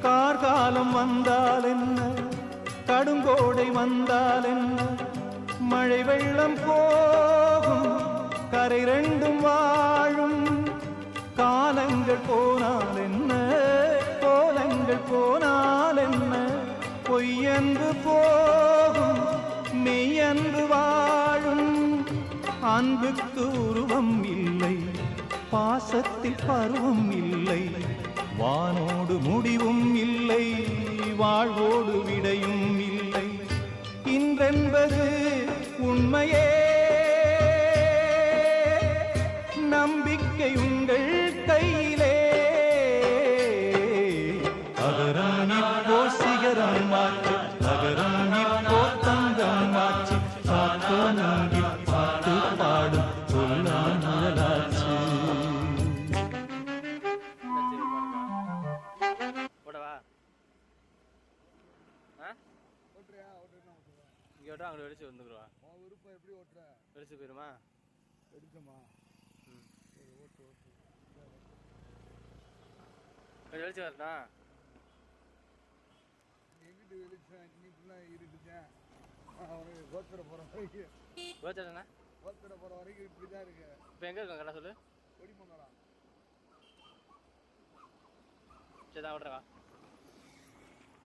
கார்காலம் வந்தால் என்ன, கடுங்கோடை வந்தால் என்ன, மழை வெள்ளம் போகும் கரை ரெண்டும் வாழும். காலங்கள் போனால் என்ன, கோலங்கள் போனால் என்ன, பொய்யன்று போகும் மெய்யன்று வாழும். அன்புக்கு உருவம் இல்லை, பாசத்தில் பருவம் இல்லை, வானோடு முடிவும் இல்லை, வாழ்வோடு விடையும் இல்லை. இன்றென்பது உண்மையே, நம்பிக்கை உங்கள் கையிலே. அகரம் இப்போ சிகரம் மாற்று, அகரம் இப்போ தங்கம் மாற்று, காத்தோங்கி பாட்டு பாடும் சொல்லாச்சு. இங்கே ஓட்டா அங்கே வெடிச்சு வந்துக்குறா. விருப்பம் எப்படி ஓட்டுற? வெடிச்சு போயிருமா? வெடிச்சோமா? ஓட்டு ஓட்டு வெளிச்சு வரட்டா? எங்கிட்ட வெளிச்சேன் நீ ஃபுல்லாக இருட்டுச்சேன். அவனுக்கு கோத்தரை போகிற வரைக்கும் கோத்தரைண்ணா கோத்தரை போகிற வரைக்கும் இப்படி தான் இருக்கு. இப்போ எங்கே இருக்கோம் கடை சொல்லு? கொடிமங்கலம். சரி தான் விட்றவா.